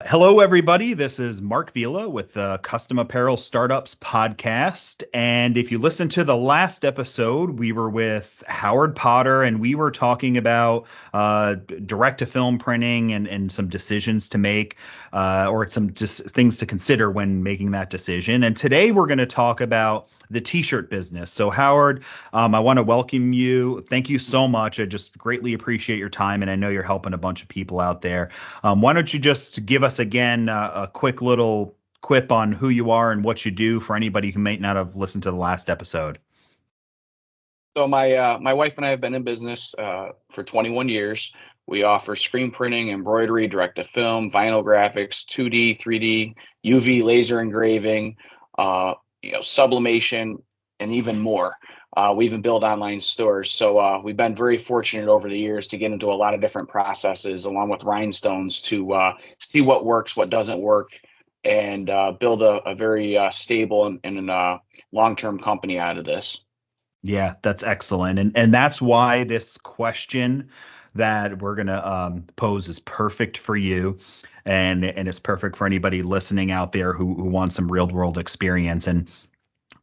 Hello, everybody. This is Mark Vila with the Custom Apparel Startups podcast. And if you listen to the last episode, we were with Howard Potter and we were talking about direct to film printing and some decisions to make or some just things to consider when making that decision. And today we're going to talk about the t-shirt business. So Howard, I want to welcome you. Thank you so much. I just greatly appreciate your time. And I know you're helping a bunch of people out there. Why don't you just give us again a quick little quip on who you are and what you do for anybody who may not have listened to the last episode? So my wife and I have been in business for 21 years. We offer screen printing, embroidery, direct to film, vinyl graphics, 2D, 3D, UV laser engraving, sublimation, and even more. We even build online stores. So we've been very fortunate over the years to get into a lot of different processes, along with rhinestones, to see what works, what doesn't work, and build a very stable and long-term company out of this. Yeah, that's excellent. And that's why this question that we're going to pose is perfect for you. And it's perfect for anybody listening out there who wants some real world experience. And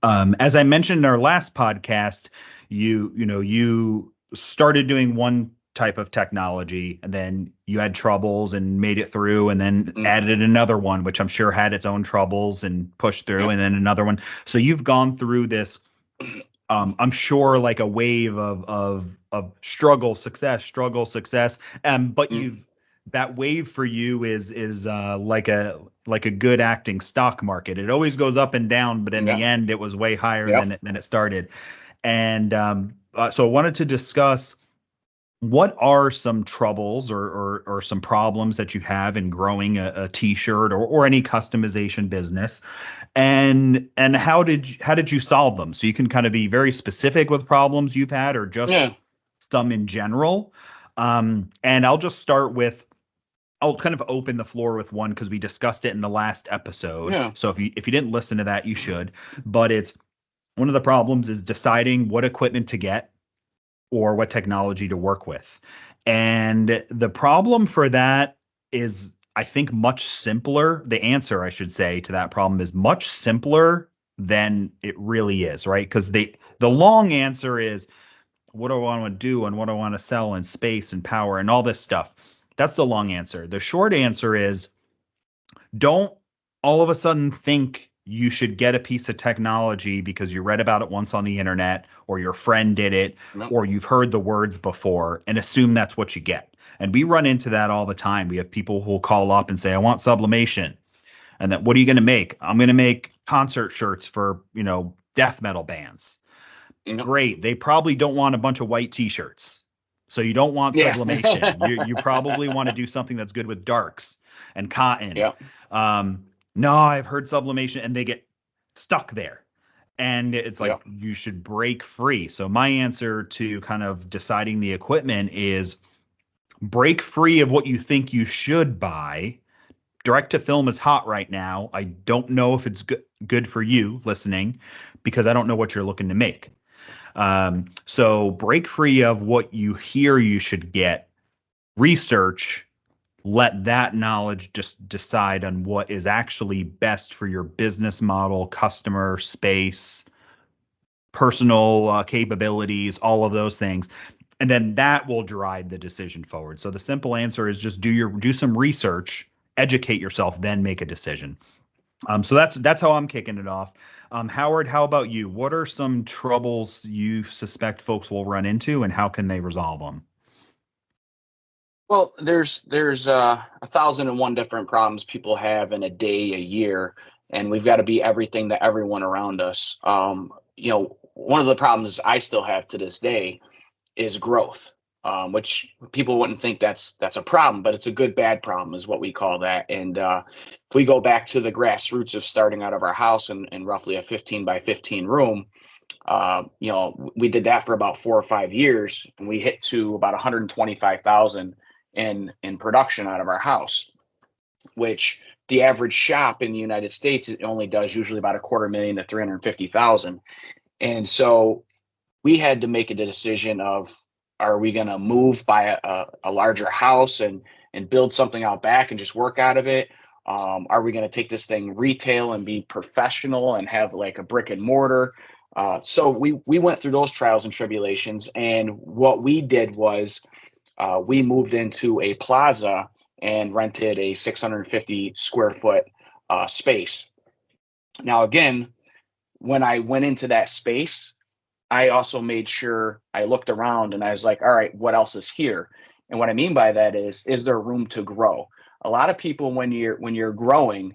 as I mentioned in our last podcast, you started doing one type of technology and then you had troubles and made it through and then Mm, added another one, which I'm sure had its own troubles and pushed through, yep. and then another one. So you've gone through this, I'm sure, like a wave of struggle, success. But Mm, that wave for you is like a good acting stock market. It always goes up and down, but in the yeah. end, it was way higher Yep. than it started. And so I wanted to discuss what are some troubles or some problems that you have in growing a t-shirt or any customization business, and how did you solve them? So you can kind of be very specific with problems you've had or just Yeah. some in general. And I'll kind of open the floor with one because we discussed it in the last episode. Yeah. So if you didn't listen to that, you should. But it's one of the problems is deciding what equipment to get or what technology to work with. And the problem for that is, I think, much simpler. The answer, I should say, to that problem is much simpler than it really is, right? Because the long answer is, what do I want to do and what do I want to sell and space and power and all this stuff. That's the long answer. The short answer is, don't all of a sudden think you should get a piece of technology because you read about it once on the internet or your friend did it Yep. or you've heard the words before and assume that's what you get. And we run into that all the time. We have people who will call up and say, I want sublimation. And then, what are you going to make? I'm going to make concert shirts for, death metal bands. Yep. Great. They probably don't want a bunch of white t-shirts. So you don't want Yeah. sublimation. You probably want to do something that's good with darks and cotton. Yep. No, I've heard sublimation, and they get stuck there. And it's like Yep. you should break free. So my answer to kind of deciding the equipment is break free of what you think you should buy. Direct to film is hot right now. I don't know if it's good for you listening because I don't know what you're looking to make. So break free of what you hear you should get, research, let that knowledge just decide on what is actually best for your business model, customer space, personal capabilities, all of those things. And then that will drive the decision forward. So the simple answer is just do some research, educate yourself, then make a decision. So that's how I'm kicking it off. Howard, how about you? What are some troubles you suspect folks will run into, and how can they resolve them? Well, there's 1,001 different problems people have in a day, a year, and we've got to be everything to everyone around us. One of the problems I still have to this day is growth, which people wouldn't think that's a problem, but it's a good bad problem, is what we call that. And if we go back to the grassroots of starting out of our house in roughly a 15 by 15 room, we did that for about 4 or 5 years, and we hit to about 125,000 in production out of our house, which the average shop in the United States, it only does usually about a quarter million to 350,000. And so we had to make a decision of, are we going to move, buy a larger house and build something out back and just work out of it? Are we going to take this thing retail and be professional and have like a brick and mortar? So we went through those trials and tribulations, and what we did was we moved into a plaza and rented a 650 square foot space. Now, again, when I went into that space, I also made sure I looked around and I was like, all right, what else is here? And what I mean by that is there room to grow? A lot of people, when you're growing,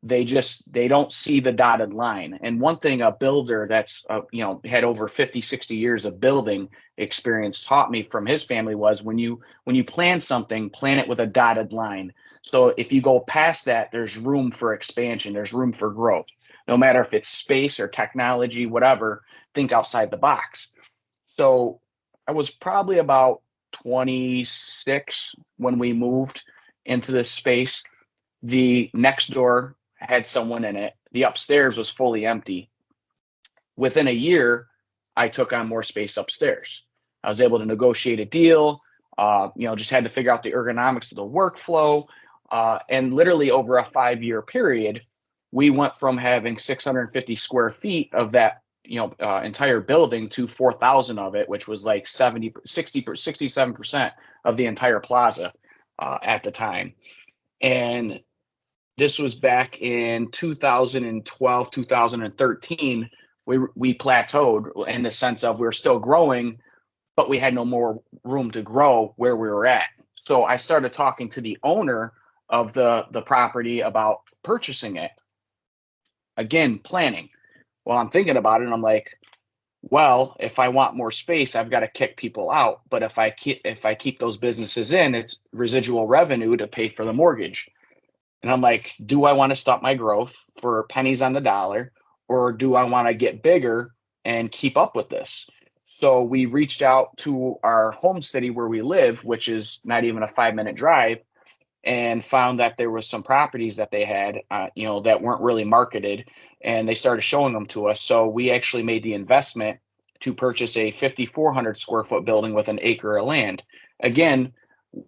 they don't see the dotted line. And one thing a builder that's had over 50, 60 years of building experience taught me from his family was when you plan something, plan it with a dotted line. So if you go past that, there's room for expansion, there's room for growth. No matter if it's space or technology, whatever, think outside the box. So I was probably about 26 when we moved into this space. The next door had someone in it. The upstairs was fully empty. Within a year, I took on more space upstairs. I was able to negotiate a deal, just had to figure out the ergonomics of the workflow. And literally over a 5-year period, we went from having 650 square feet of that entire building to 4,000 of it, which was like 70, 60, 67% of the entire plaza at the time. And this was back in 2012, 2013. We plateaued in the sense of we were still growing, but we had no more room to grow where we were at. So I started talking to the owner of the property about purchasing it. Again, planning. Well, I'm thinking about it and I'm like, well, if I want more space, I've got to kick people out. But if I keep those businesses in, it's residual revenue to pay for the mortgage. And I'm like, do I want to stop my growth for pennies on the dollar, or do I want to get bigger and keep up with this? So we reached out to our home city where we live, which is not even a 5-minute drive, and found that there was some properties that they had, that weren't really marketed, and they started showing them to us. So we actually made the investment to purchase a 5,400 square foot building with an acre of land. Again,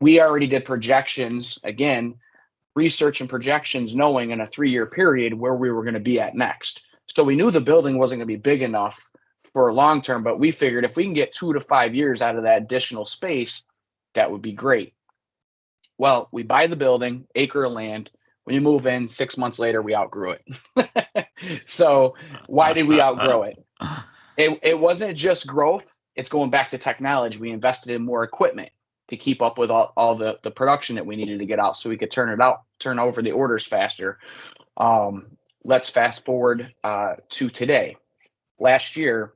we already did projections, again, research and projections, knowing in a 3-year period where we were going to be at next. So we knew the building wasn't going to be big enough for long term, but we figured if we can get 2 to 5 years out of that additional space, that would be great. Well, we buy the building, acre of land. When you move in, 6 months later, we outgrew it. So why did we outgrow it? It wasn't just growth. It's going back to technology. We invested in more equipment to keep up with all the production that we needed to get out so we could turn over the orders faster. Let's fast forward to today. Last year,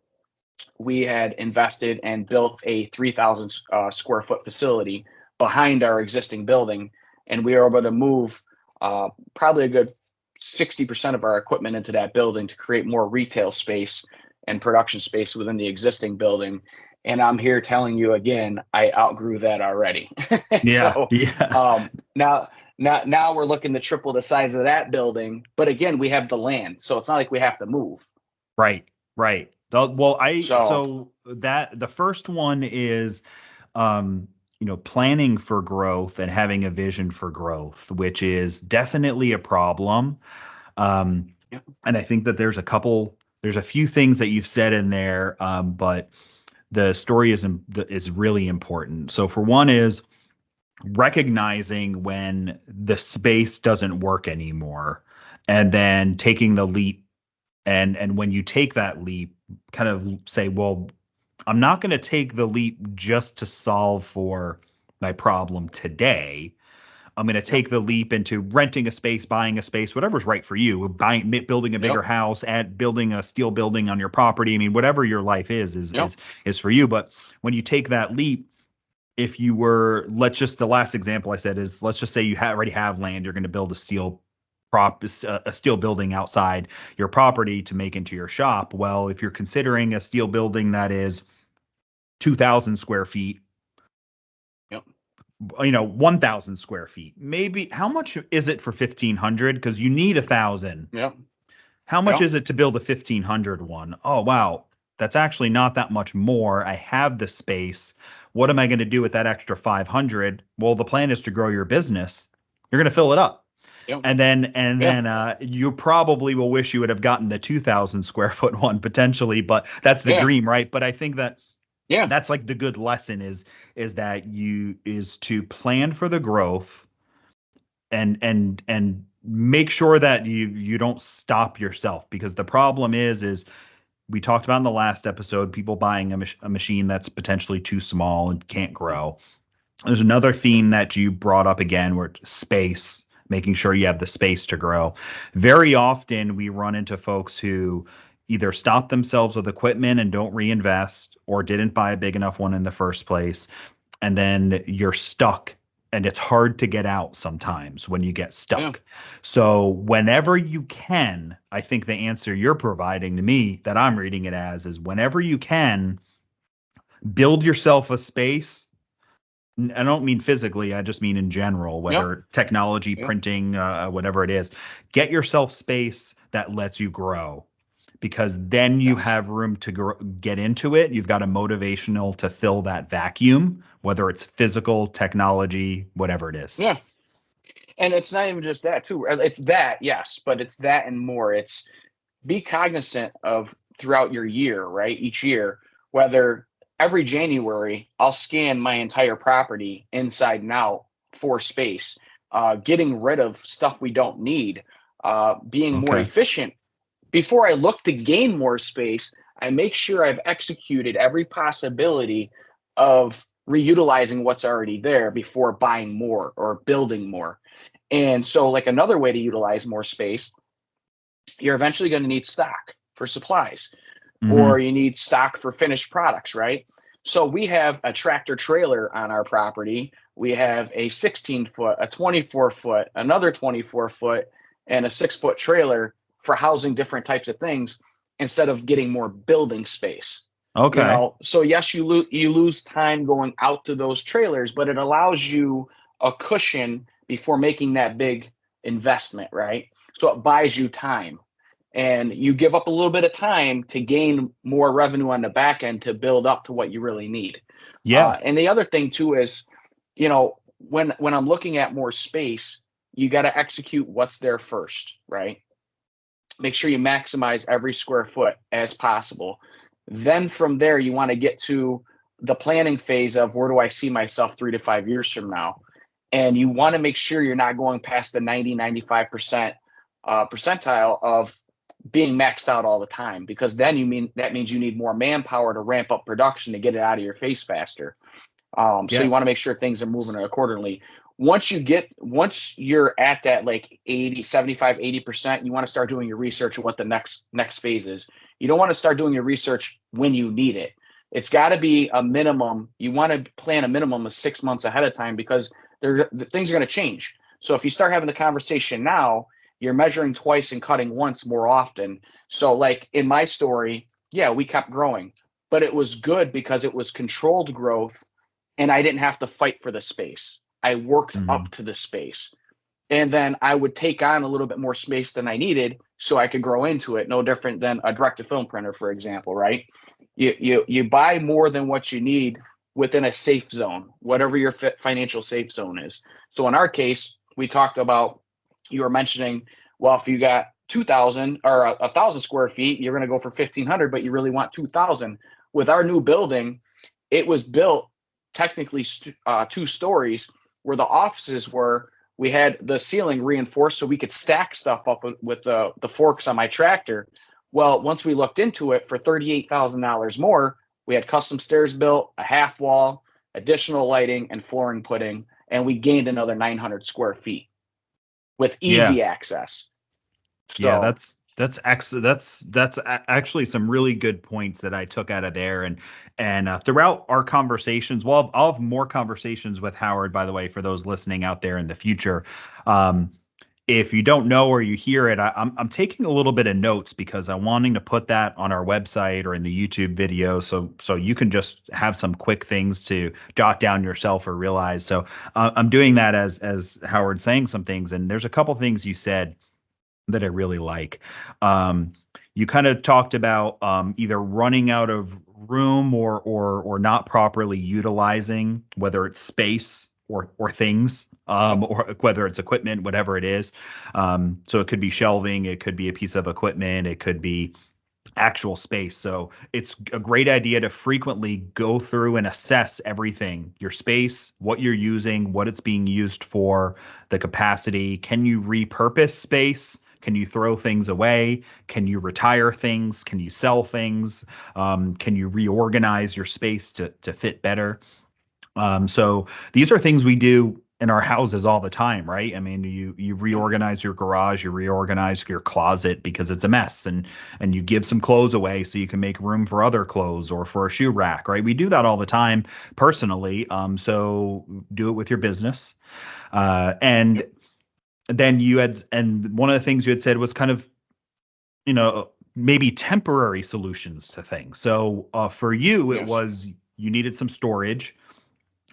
we had invested and built a 3,000 square foot facility behind our existing building, and we were able to move probably a good 60% of our equipment into that building to create more retail space and production space within the existing building. And I'm here telling you again, I outgrew that already. Yeah, So yeah. now we're looking to triple the size of that building. But again, we have the land, so it's not like we have to move. Right, right. Well, So so that the first one is, planning for growth and having a vision for growth, which is definitely a problem. Um, yeah, and I think that there's a few things that you've said in there, but the story is really important. So for one is recognizing when the space doesn't work anymore, and then taking the leap. And when you take that leap, kind of say, well, I'm not going to take the leap just to solve for my problem today. I'm going to yep, take the leap into renting a space, buying a space, whatever's right for you, building a bigger yep, house, building a steel building on your property. I mean, whatever your life is, is yep, is is for you. But when you take that leap, if you were, the last example I said is, let's just say you already have land, you're going to build a steel building outside your property to make into your shop. Well, if you're considering a steel building that is 2,000 square feet, yep, 1,000 square feet, maybe how much is it for 1,500? Because you need 1,000. yep, How much yep, is it to build a 1,500 one? Oh, wow. That's actually not that much more. I have the space. What am I going to do with that extra 500? Well, the plan is to grow your business. You're going to fill it up. Yep. Yeah. And then you probably will wish you would have gotten the 2,000 square foot one potentially, but that's the Yeah. dream, right? But I think that Yeah. that's like the good lesson is that you is to plan for the growth and make sure that you don't stop yourself, because the problem is we talked about in the last episode, people buying a machine that's potentially too small and can't grow. There's another theme that you brought up again, where space, making sure you have the space to grow. Very often we run into folks who either stop themselves with equipment and don't reinvest, or didn't buy a big enough one in the first place, and then you're stuck, and it's hard to get out sometimes when you get Yeah. stuck. So whenever you can, I think the answer you're providing to me, that I'm reading it as, is whenever you can, build yourself a space. I don't mean physically, I just mean in general, Yep. whether technology, Yep. printing, whatever it is. Get yourself space that lets you grow, because then you Yes. have room to get into it. You've got a motivational to fill that vacuum, whether it's physical, technology, whatever it is. Yeah. And it's not even just that too. It's that, yes, but it's that and more. It's be cognizant of throughout your year, right? Each year, whether every January I'll scan my entire property inside and out for space, getting rid of stuff we don't need, being more Okay. efficient. Before I look to gain more space, I make sure I've executed every possibility of reutilizing what's already there before buying more or building more. And so, like another way to utilize more space, you're eventually going to need stock for supplies, or Hmm. you need stock for finished products, right? So we have a tractor trailer on our property. We have a 16-foot, a 24-foot, another 24-foot, and a 6-foot trailer for housing different types of things instead of getting more building space. Okay. So yes, you lose time going out to those trailers, but it allows you a cushion before making that big investment, right? So it buys you time, and you give up a little bit of time to gain more revenue on the back end to build up to what you really need. Yeah. And the other thing too is, when I'm looking at more space, you got to execute what's there first, right? Make sure you maximize every square foot as possible. Then from there, you want to get to the planning phase of, where do I see myself 3 to 5 years from now? And you want to make sure you're not going past the 90, 95% percentile of being maxed out all the time, because then that means you need more manpower to ramp up production to get it out of your face faster. So Yeah. you want to make sure things are moving accordingly. Once you're at that like 80, 75, 80%, you want to start doing your research on what the next phase is. You don't want to start doing your research when you need it. It's got to be a minimum. You want to plan a minimum of 6 months ahead of time, because things are going to change. So if you start having the conversation now, you're measuring twice and cutting once more often. So like in my story, yeah, we kept growing, but it was good because it was controlled growth, and I didn't have to fight for the space. I worked up Hmm. to the space. And then I would take on a little bit more space than I needed so I could grow into it. No different than a direct to film printer, for example, right? You buy more than what you need within a safe zone, whatever your financial safe zone is. So in our case, we talked about, you were mentioning, well, if you got 2,000 or 1,000 square feet, you're going to go for 1,500, but you really want 2,000. With our new building, it was built technically 2 stories, where the offices were. We had the ceiling reinforced so we could stack stuff up with the forks on my tractor. Well, once we looked into it, for $38,000 more, we had custom stairs built, a half wall, additional lighting, and flooring putting, and we gained another 900 square feet with Yeah. easy access. Yeah, So, actually some really good points that I took out of there, and throughout our conversations, well, I'll have more conversations with Howard, by the way, for those listening out there in the future. Um, if you don't know or you hear it, I'm taking a little bit of notes, because I'm wanting to put that on our website or in the YouTube video, so you can just have some quick things to jot down yourself or realize. So I'm doing that as Howard saying some things, and there's a couple things you said that I really like. Um, you kind of talked about either running out of room or not properly utilizing, whether it's space or things, or whether it's equipment, whatever it is. So it could be shelving, it could be a piece of equipment, it could be actual space. So it's a great idea to frequently go through and assess everything, your space, what you're using, what it's being used for, the capacity. Can you repurpose space? Can you throw things away? Can you retire things? Can you sell things? Can you reorganize your space to fit better? So these are things we do in our houses all the time, right? I mean, you reorganize your garage, you reorganize your closet because it's a mess, and you give some clothes away so you can make room for other clothes or for a shoe rack, right? We do that all the time personally. So do it with your business. And then and one of the things you had said was kind of, maybe temporary solutions to things. So for you, it Yes. was you needed some storage.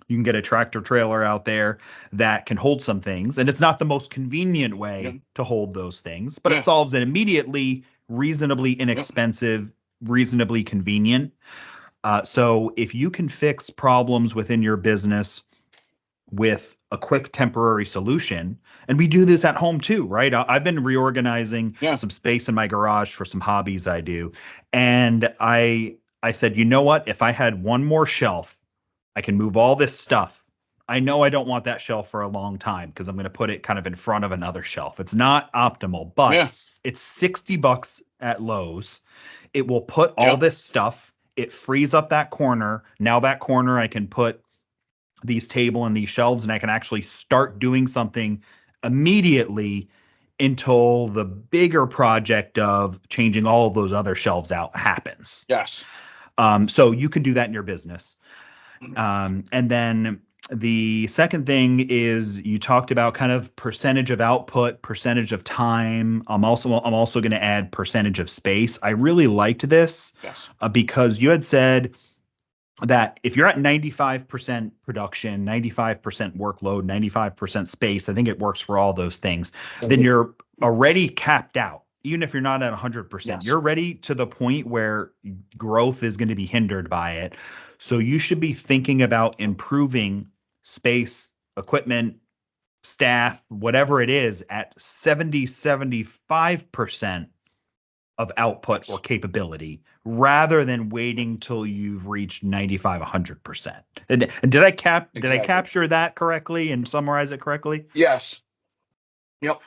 You can get a tractor trailer out there that can hold some things, and it's not the most convenient Yeah. way to hold those things, but it Yeah. solves an immediately reasonably Yeah. inexpensive, reasonably convenient. So if you can fix problems within your business with a quick temporary solution, and we do this at home too, right? I've been reorganizing Yeah. some space in my garage for some hobbies I do, and I said, you know what? If I had one more shelf, I can move all this stuff. I know I don't want that shelf for a long time because I'm going to put it kind of in front of another shelf. It's not optimal, but Yeah. it's $60 at Lowe's. It will put all Yeah. this stuff. It frees up that corner. Now that corner I can put these table and these shelves, and I can actually start doing something immediately until the bigger project of changing all of those other shelves out happens. Yes. So you can do that in your business. And then the second thing is you talked about kind of percentage of output, percentage of time. I'm also going to add percentage of space. I really liked this Yes. because you had said that if you're at 95% production, 95% workload, 95% space, I think it works for all those things, then you're already capped out. Even if you're not at 100%, Yes. you're ready to the point where growth is going to be hindered by it. So you should be thinking about improving space, equipment, staff, whatever it is, at 70, 75% of output or capability rather than waiting till you've reached 95, 100%. And did I Exactly. capture that correctly and summarize it correctly? Yes. Yep.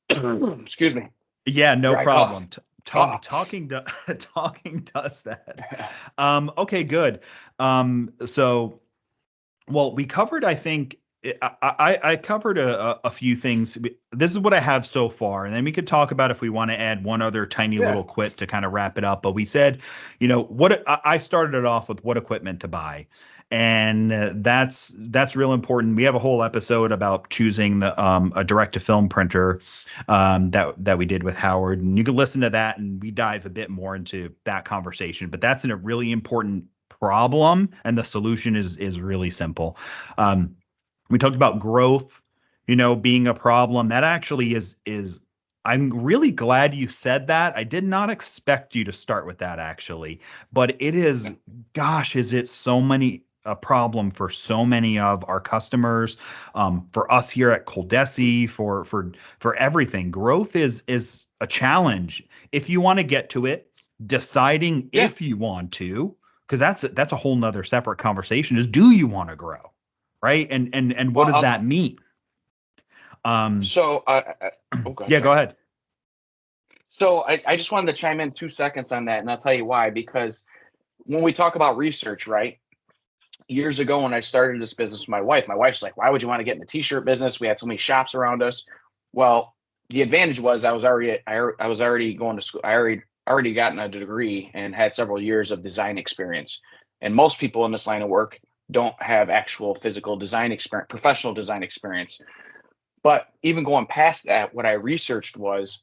Excuse me. Yeah, no Dry cough. problem. Ah. Talking does that. Okay, good. So well, we covered, I think, I covered a few things. This is what I have so far, and then we could talk about if we want to add one other tiny Yeah. little quit to kind of wrap it up. But we said, what I started it off with what equipment to buy, and that's real important. We have a whole episode about choosing a direct to film printer that we did with Howard, and you can listen to that, and we dive a bit more into that conversation. But that's a really important problem, and the solution is really simple. We talked about growth, being a problem. That actually is. I'm really glad you said that. I did not expect you to start with that actually, but it is. Yeah. Gosh, is it so many a problem for so many of our customers, for us here at ColDesi, for everything. Growth is a challenge if you want to get to it. Deciding Yeah. if you want to, because that's a whole nother separate conversation, is do you want to grow, right? And what Well, does that mean? um so oh god, yeah, go sorry. ahead. So I just wanted to chime in 2 seconds on that, and I'll tell you why. Because when we talk about research, right? Years ago when I started this business with my wife's like, "Why would you want to get in the t-shirt business? We had so many shops around us." Well, the advantage was I was already going to school. I already gotten a degree and had several years of design experience. And most people in this line of work don't have actual physical design experience, professional design experience. But even going past that, what I researched was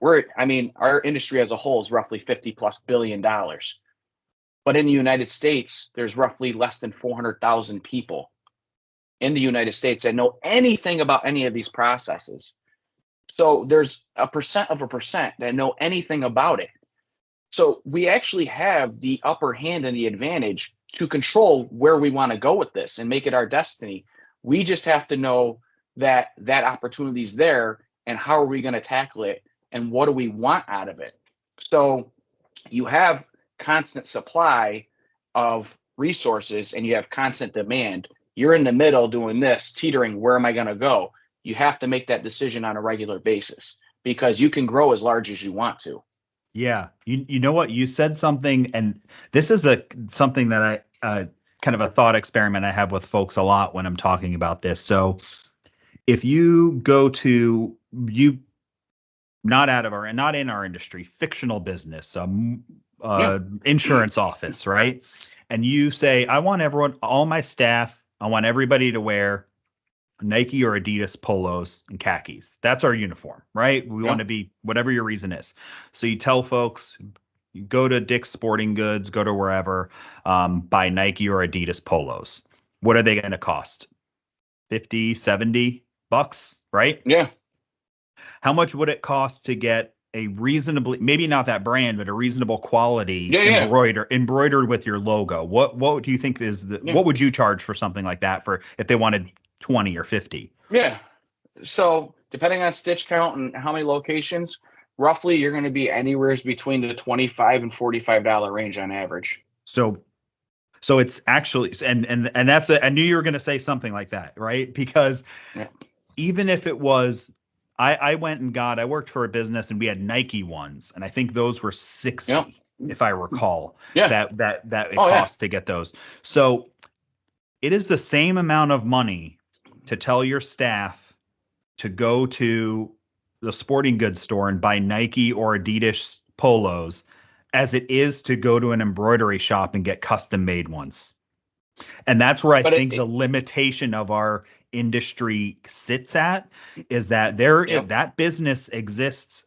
our industry as a whole is roughly 50 plus $billion. But in the United States, there's roughly less than 400,000 people in the United States that know anything about any of these processes. So there's a percent of a percent that know anything about it. So we actually have the upper hand and the advantage to control where we want to go with this and make it our destiny. We just have to know that that opportunity is there, and how are we going to tackle it, and what do we want out of it. So you have constant supply of resources and you have constant demand. You're in the middle doing this, teetering, where am I going to go? You have to make that decision on a regular basis, because you can grow as large as you want to. Yeah. You know what? You said something, and this is something that kind of a thought experiment I have with folks a lot when I'm talking about this. So if you go to you not in our industry, fictional business, Yeah. insurance office, right? And you say, I want everyone, all my staff, I want everybody to wear Nike or Adidas polos and khakis. That's our uniform, right? We Yeah. want to be whatever your reason is. So you tell folks, you go to Dick's Sporting Goods, go to wherever, buy Nike or Adidas polos. What are they going to cost? 50, 70 bucks, right? Yeah. How much would it cost to get a reasonably, maybe not that brand, but a reasonable quality Yeah. Yeah. embroidered with your logo? What do you think Yeah. what would you charge for something like that, for if they wanted 20 or 50? Yeah. So depending on stitch count and how many locations, roughly you're going to be anywhere between the $25 and $45 range on average. So it's actually, and that's I knew you were going to say something like that, right? Because Yeah. even if it was, I went and I worked for a business and we had Nike ones, and I think those were Yeah. 60, if I recall, Yeah. that it Oh yeah. cost to get those. So it is the same amount of money to tell your staff to go to the sporting goods store and buy Nike or Adidas polos as it is to go to an embroidery shop and get custom made ones. And that's where I But think the limitation of our industry sits at, is that yep. that business exists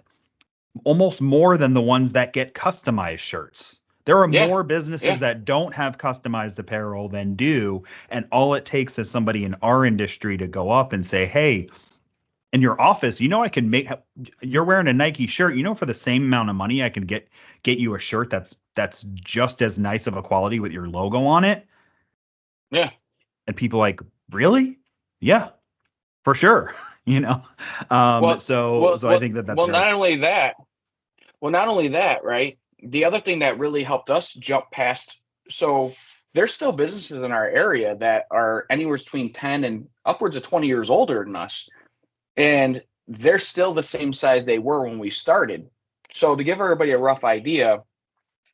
almost more than the ones that get customized shirts. There are Yeah. more businesses Yeah. that don't have customized apparel than do. And all it takes is somebody in our industry to go up and say, hey, in your office, I can you're wearing a Nike shirt, for the same amount of money, I can get you a shirt that's just as nice of a quality with your logo on it. Yeah. And people like, really? Yeah, for sure. you know Well, so I think that that's great. not only that, not only that, right? The other thing that really helped us jump past, so there's still businesses in our area that are anywhere between 10 and upwards of 20 years older than us. And they're still the same size they were when we started. So to give everybody a rough idea,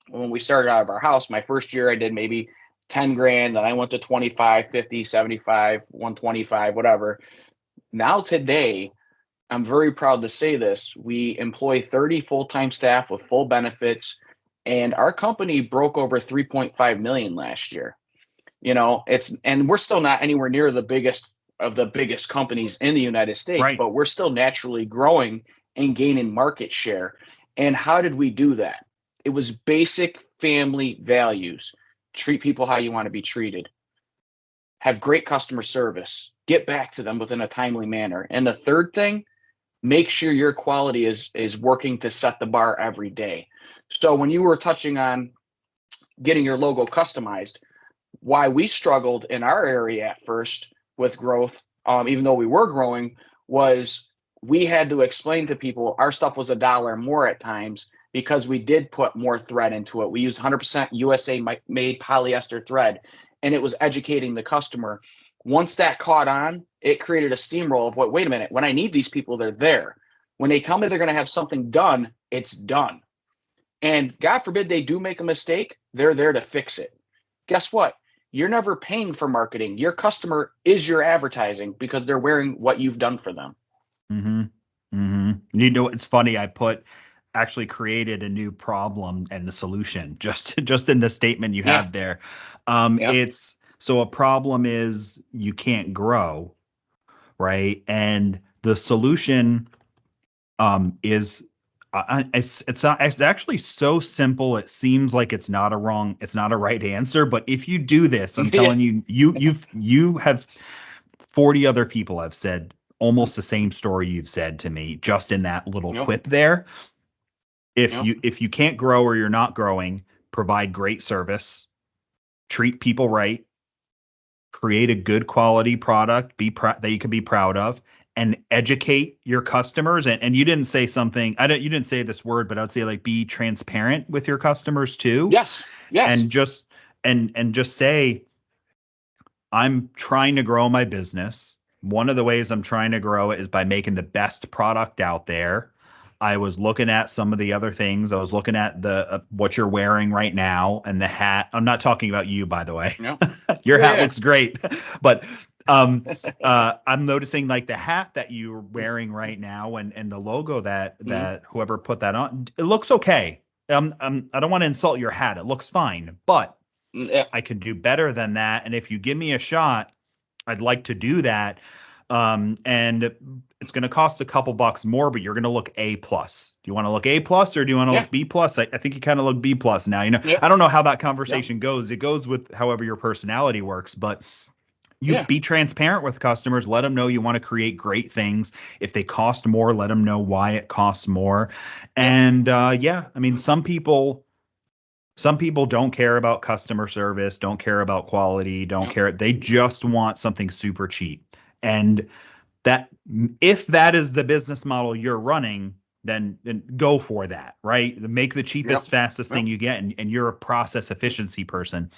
when we started out of our house, my first year I did maybe 10 grand, then I went to 25, 50, 75, 125, whatever. Now today, I'm very proud to say this. We employ 30 full-time staff with full benefits, and our company broke over 3.5 million last year. And we're still not anywhere near the biggest of the biggest companies in the United States, Right. but we're still naturally growing and gaining market share. And how did we do that? It was basic family values. Treat people how you want to be treated. Have great customer service. Get back to them within a timely manner. And the third thing, make sure your quality is working to set the bar every day. So when you were touching on getting your logo customized, why we struggled in our area at first with growth, even though we were growing, was we had to explain to people our stuff was $1 more at times because we did put more thread into it. We used 100% USA made polyester thread, and it was educating the customer. Once that caught on, it created a steamroll of wait a minute, when I need these people, they're there. When they tell me they're going to have something done, it's done. And God forbid they do make a mistake, they're there to fix it. Guess what? You're never paying for marketing. Your customer is your advertising because they're wearing what you've done for them. Mm-hmm. It's funny. Actually created a new problem and the solution just in the statement you Yeah. have there. Yep. It's so a problem is you can't grow, right? And the solution is it's actually so simple. It seems like it's not a right answer. But if you do this, I'm Yeah. telling you, you have 40 other people have said almost the same story you've said to me, just in that little Yep. quip there. If Yep. you can't grow or you're not growing, provide great service, treat people right, create a good quality product, that you can be proud of, and educate your customers. And you didn't say something, you didn't say this word, but I would say like be transparent with your customers too. Yes. Yes. And just say, I'm trying to grow my business. One of the ways I'm trying to grow it is by making the best product out there. I was looking at some of the other things. I was looking at the what you're wearing right now and the hat. I'm not talking about you, by the way. Yeah. Your hat Yeah. looks great, but I'm noticing like the hat that you're wearing right now and the logo Mhm. that whoever put that on, it looks okay. I don't want to insult your hat. It looks fine, but Yeah. I can do better than that. And if you give me a shot, I'd like to do that. And it's going to cost a couple bucks more, but you're going to look A plus. Do you want to look A plus or do you want to Yeah. look B plus? I think you kind of look B plus now. Yep. I don't know how that Yep. conversation goes. It goes with however your personality works, but you Yeah. be transparent with customers. Let them know you want to create great things. If they cost more, let them know why it costs more. Yep. And yeah, I mean, some people don't care about customer service, don't care about quality, don't Yep. care. They just want something super cheap. And that if that is the business model you're running, then go for that, right? Make the Yep. cheapest, fastest Yep. thing you get, and you're a process efficiency person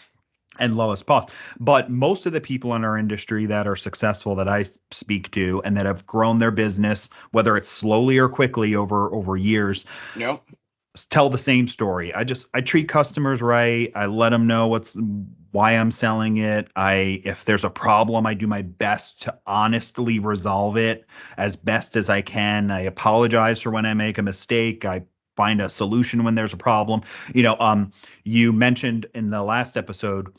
and lowest cost. But most of the people in our industry that are successful that I speak to and that have grown their business, whether it's slowly or quickly over years, Yep. tell the same story. I treat customers right. I let them know why I'm selling it. If there's a problem, I do my best to honestly resolve it as best as I can. I apologize for when I make a mistake. I find a solution when there's a problem. You mentioned in the last episode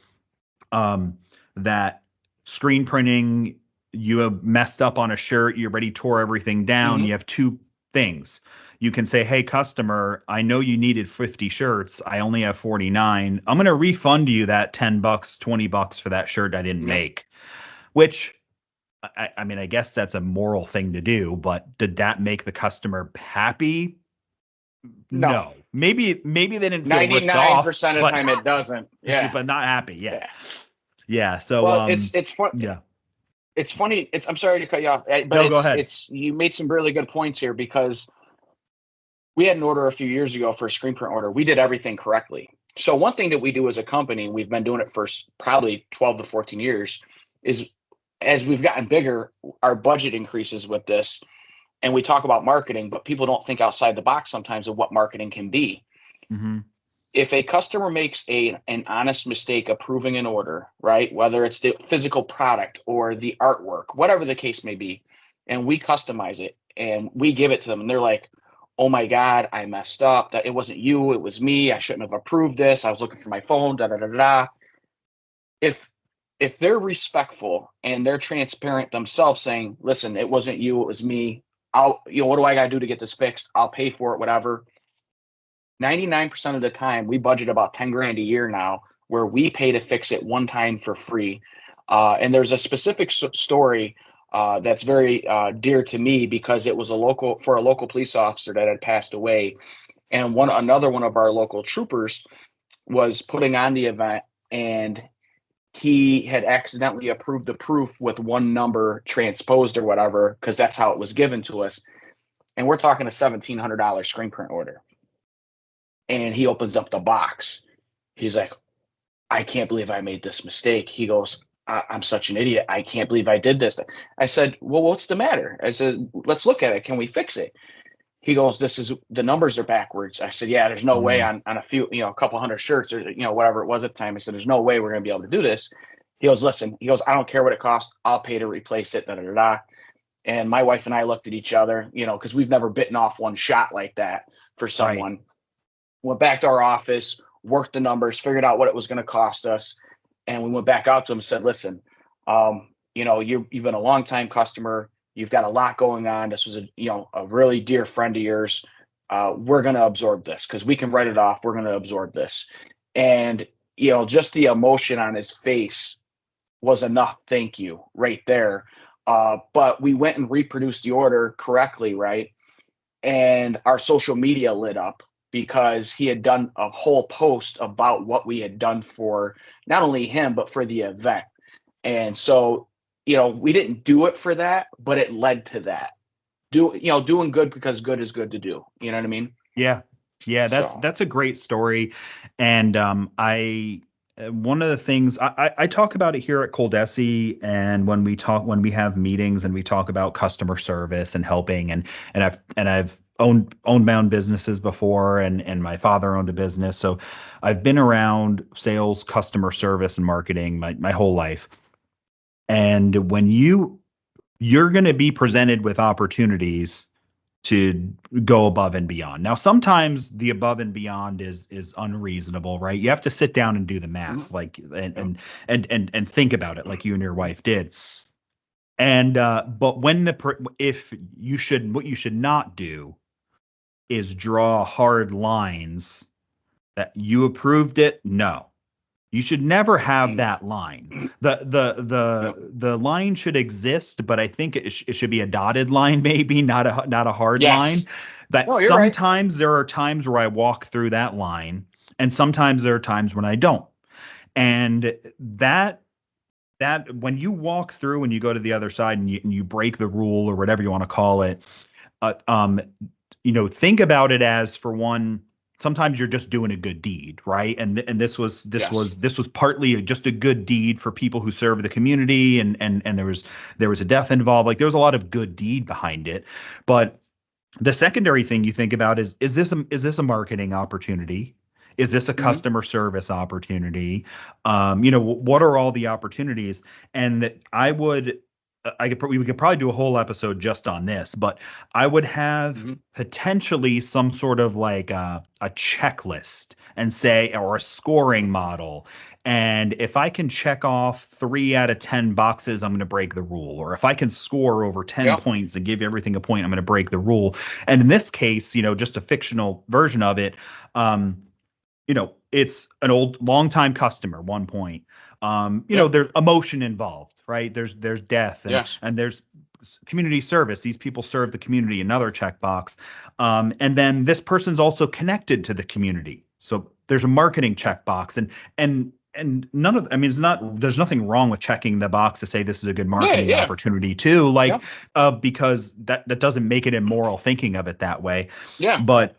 that screen printing, you have messed up on a shirt, you already tore everything down. Hmm. You have two things. You can say, hey, customer, I know you needed 50 shirts. I only have 49. I'm going to refund you that 10 bucks, 20 bucks for that shirt I didn't Yep. make, which I mean, I guess that's a moral thing to do, but did that make the customer happy? No. No. Maybe they didn't feel ripped off, 99% of the but time it doesn't. Yeah. but not happy. Yeah. Yeah. Yeah. So Well, it's fun. yeah. It's funny. I'm sorry to cut you off, but No, go ahead. it's you made some really good points here because we had an order a few years ago for a screen print order. We did everything correctly. So one thing that we do as a company, we've been doing it for probably 12 to 14 years, is as we've gotten bigger, our budget increases with this. And we talk about marketing, but people don't think outside the box sometimes of what marketing can be. Mm-hmm. If a customer makes an honest mistake approving an order, right, whether it's the physical product or the artwork, whatever the case may be, and we customize it and we give it to them and they're like, oh my god, I messed up, that it wasn't you, it was me, I shouldn't have approved this, I was looking for my phone, da da da da. If they're respectful and they're transparent themselves saying, listen, it wasn't you, it was me, I'll, what do I got to do to get this fixed, I'll pay for it, whatever. 99% of the time, we budget about 10 grand a year now where we pay to fix it one time for free. And there's a specific story that's very dear to me because it was a local police officer that had passed away. And another one of our local troopers was putting on the event and he had accidentally approved the proof with one number transposed or whatever, because that's how it was given to us. And we're talking a $1,700 screen print order. And he opens up the box. He's like, I can't believe I made this mistake. He goes, I'm such an idiot. I can't believe I did this. I said, well, what's the matter? I said, let's look at it. Can we fix it? He goes, the numbers are backwards. I said, yeah, there's no way Mm-hmm. on a few, a couple hundred shirts or, whatever it was at the time. I said, there's no way we're going to be able to do this. He goes, listen, I don't care what it costs. I'll pay to replace it. Da, da, da, da. And my wife and I looked at each other, because we've never bitten off one shot like that for Right. someone. Went back to our office, worked the numbers, figured out what it was going to cost us. And we went back out to him and said, listen, you've been a long time customer. You've got a lot going on. This was a really dear friend of yours. We're going to absorb this because we can write it off. We're going to absorb this. And, just the emotion on his face was enough. Thank you right there. But we went and reproduced the order correctly. Right. And our social media lit up because he had done a whole post about what we had done for not only him, but for the event. And so, we didn't do it for that, but it led to that. Doing good because good is good to do. You know what I mean? Yeah. Yeah, So, that's a great story. And I one of the things I talk about it here at ColDesi, and when we have meetings and we talk about customer service and helping, and I've owned my own businesses before, and my father owned a business. So I've been around sales, customer service, and marketing my whole life. And when you're going to be presented with opportunities to go above and beyond. Now, sometimes the above and beyond is unreasonable, right? You have to sit down and do the mhm, math, like yep, and think about it, like you and your wife did. And but if you should, what you should not do is draw hard lines that you approved it. No, you should never have mm, that line. The yep, the line should exist, but I think it should be a dotted line, maybe not a hard line. yes. That No, you're right. sometimes there are times where I walk through that line, and sometimes there are times when I don't. And that when you walk through and you go to the other side and you break the rule or whatever you want to call it, uh, um, think about it as, for one, sometimes you're just doing a good deed, right? And Yes. this was partly just a good deed for people who serve the community, and there was a death involved. Like, there was a lot of good deed behind it. But the secondary thing you think about is this a marketing opportunity? Is this a Hmm. customer service opportunity? What are all the opportunities? And we could probably do a whole episode just on this, but I would have Hmm. potentially some sort of like a checklist and say, or a scoring model. And if I can check off 3 out of 10 boxes, I'm going to break the rule. Or if I can score over 10 Yep. points and give everything a point, I'm going to break the rule. And in this case, just a fictional version of it, um, it's an longtime customer, 1 point. Yep. There's emotion involved, right? There's death, Yes. and there's community service. These people serve the community, another checkbox. And then this person's also connected to the community. So there's a marketing Yep. checkbox, and none of, I mean, there's nothing wrong with checking the box to say this is a good Yeah. marketing Yeah. opportunity too, like, Yep. because that doesn't make it immoral thinking of it that way. Yeah. But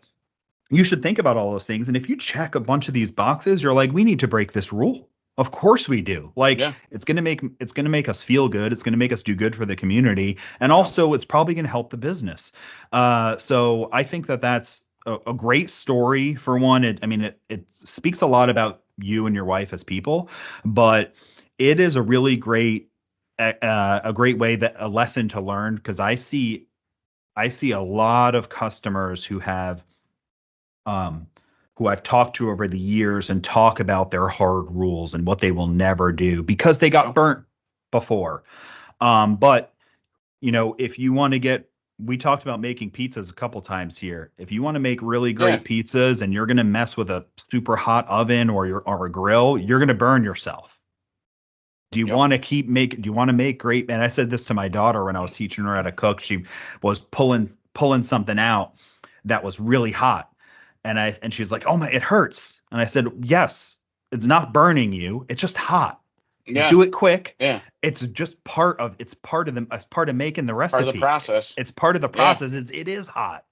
you should think about all those things. And if you check a bunch of these boxes, you're like, we need to break this rule. Of course we do. Like, Yeah. it's gonna make us feel good. It's gonna make us do good for the community, and Yep. also it's probably gonna help the business. So I think that's a great story for one. It speaks a lot about you and your wife as people, but it is a really a great way, that a lesson to learn, because I see a lot of customers um, who I've talked to over the years and talk about their hard rules and what they will never do because they got Yep. burnt before. But if you want to we talked about making pizzas a couple times here. If you want to make really Yeah. great pizzas and you're going to mess with a super hot oven or a grill, you're going to burn yourself. Yep. Do you want to make great? And I said this to my daughter when I was teaching her how to cook. She was pulling something out that was really hot. And she's like, "Oh my, it hurts." And I said, "Yes, it's not burning you. It's just hot. Yeah. Do it quick. Yeah. It's part of making the Part of the recipe. process. It's part of the Yeah. process. It is hot."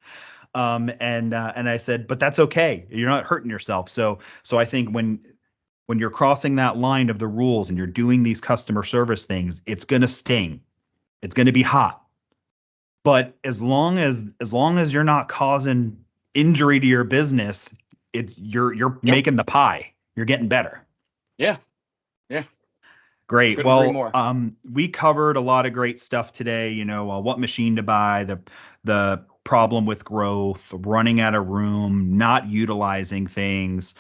And I said, "But that's okay. You're not hurting yourself." So I think when you're crossing that line of the rules and you're doing these customer service things, it's going to sting. It's going to be hot. But as long as you're not causing injury to your business, you're Yep. making the pie. You're getting better. Yeah. Yeah. Great. Couldn't agree Well, more. we covered a lot of great stuff today. What machine to buy, the problem with growth, running out of room, not utilizing things,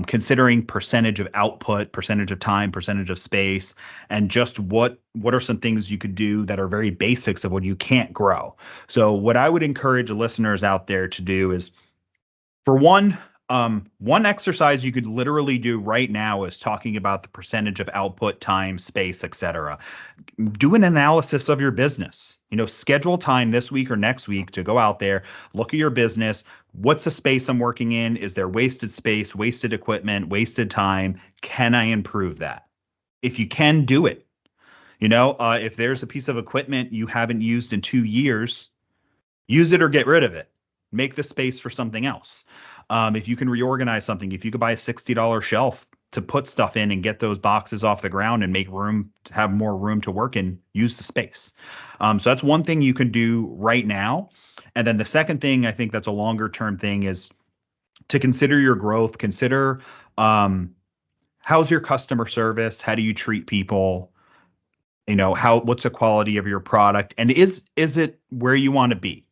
considering percentage of output, percentage of time, percentage of space, and just what are some things you could do that are very basics of when you can't grow. So, what I would encourage listeners out there to do is, for one, One exercise you could literally do right now is talking about the percentage of output, time, space, etc. Do an analysis of your business. Schedule time this week or next week to go out there, look at your business. What's the space I'm working in? Is there wasted space, wasted equipment, wasted time? Can I improve that? If you can, do it. If there's a piece of equipment you haven't used in 2 years, use it or get rid of it. Make the space for something else. If you can reorganize something, if you could buy a $60 shelf to put stuff in and get those boxes off the ground and make room, to have more room to work in, use the space. So that's one thing you can do right now. And then the second thing, I think that's a longer term thing, is to consider your growth. Consider how's your customer service? How do you treat people? What's the quality of your product, and is it where you want to be?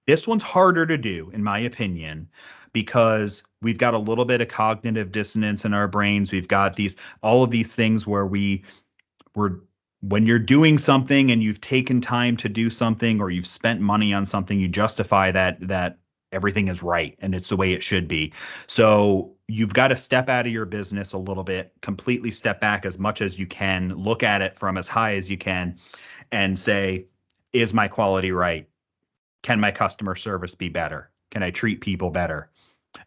This one's harder to do, in my opinion, because we've got a little bit of cognitive dissonance in our brains. We've got all of these things where we're when you're doing something and you've taken time to do something, or you've spent money on something, you justify that everything is right and it's the way it should be. So you've got to step out of your business a little bit, completely step back as much as you can, look at it from as high as you can, and say, is my quality right? Can my customer service be better? Can I treat people better?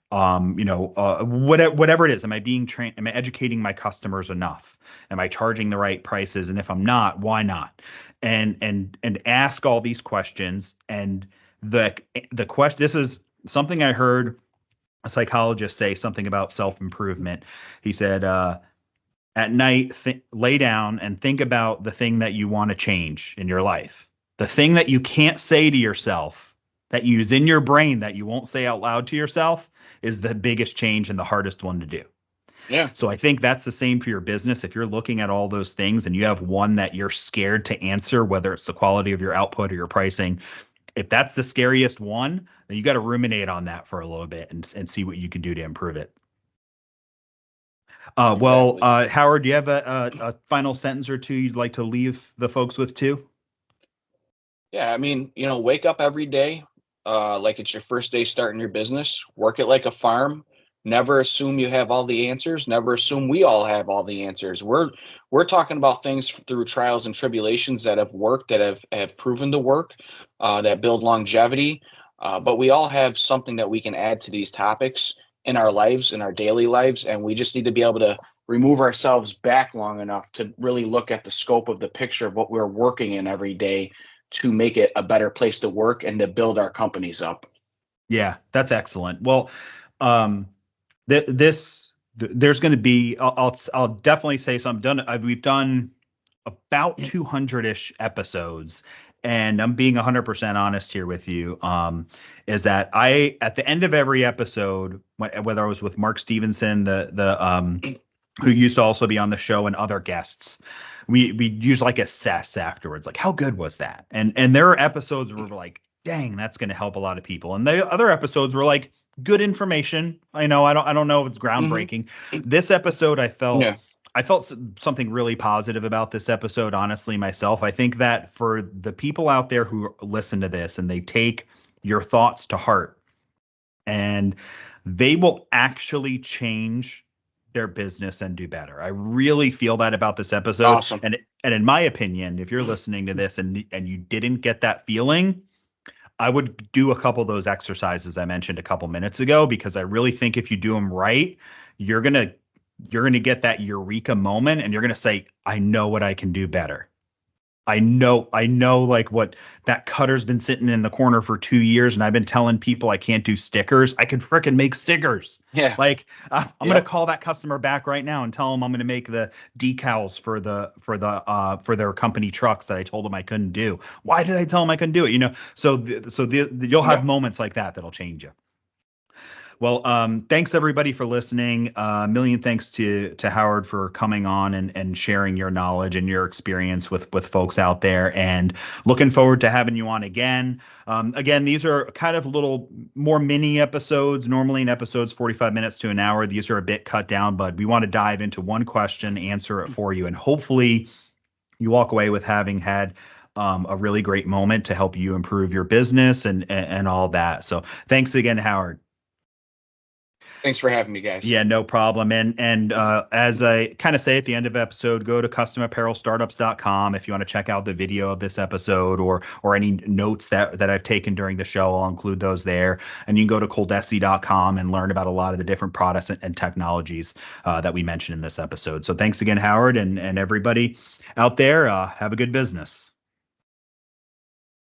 Whatever it is, am I being trained? Am I educating my customers enough? Am I charging the right prices? And if I'm not, why not? And ask all these questions. And the question, this is something I heard a psychologist say something about self-improvement. He said, at night, lay down and think about the thing that you want to change in your life. The thing that you can't say to yourself, that is in your brain that you won't say out loud to yourself, is the biggest change and the hardest one to do. Yeah. So I think that's the same for your business. If you're looking at all those things and you have one that you're scared to answer, whether it's the quality of your output or your pricing, if that's the scariest one, then you got to ruminate on that for a little bit and see what you can do to improve it. Exactly. Howard, do you have a final sentence or two you'd like to leave the folks with too? Yeah, I mean, wake up every day, like it's your first day starting your business. Work it like a farm. Never assume you have all the answers. Never assume we all have all the answers. We're talking about things through trials and tribulations that have worked, that have proven to work, that build longevity. But we all have something that we can add to these topics in our lives, in our daily lives, and we just need to be able to remove ourselves back long enough to really look at the scope of the picture of what we're working in every day to make it a better place to work and to build our companies up. Yeah, that's excellent. Well, um, there's going to be. I'll definitely say something. We've done about 200-ish episodes, and I'm being 100% honest here with you. Is that at the end of every episode, whether I was with Mark Stevenson, who used to also be on the show, and other guests, we usually like assess afterwards, like, how good was that? And there are episodes where we're like, dang, that's going to help a lot of people. And the other episodes were like, good information. I don't know if it's Hmm. groundbreaking. This episode, Yeah. I felt something really positive about this episode, honestly, myself. I think that for the people out there who listen to this and they take your thoughts to heart, and they will actually change their business and do better. I really feel that about this episode. Awesome. And in my opinion, if you're listening to this and you didn't get that feeling, I would do a couple of those exercises I mentioned a couple minutes ago, because I really think if you do them right, you're gonna you're gonna get that eureka moment, and you're gonna say, I know what I can do better. I know like what that cutter's been sitting in the corner for 2 years, and I've been telling people I can't do stickers. I can fricking make stickers. Yeah. Like, I'm gonna Yep. call that customer back right now and tell them I'm gonna make the decals for their company trucks that I told them I couldn't do. Why did I tell them I couldn't do it? You'll have Yeah. moments like that that'll change you. Well, thanks everybody for listening. A million thanks to Howard for coming on and sharing your knowledge and your experience with folks out there. And looking forward to having you on again. Again, these are kind of little more mini episodes. Normally, an episode's 45 minutes to an hour. These are a bit cut down, but we want to dive into one question, answer it for you, and hopefully you walk away with having had a really great moment to help you improve your business and all that. So, thanks again, Howard. Thanks for having me, guys. Yeah, no problem. And as I kind of say at the end of the episode, go to customapparelstartups.com if you want to check out the video of this episode or any notes that I've taken during the show. I'll include those there. And you can go to ColDesi.com and learn about a lot of the different products and technologies that we mentioned in this episode. So thanks again, Howard, and everybody out there. Have a good business.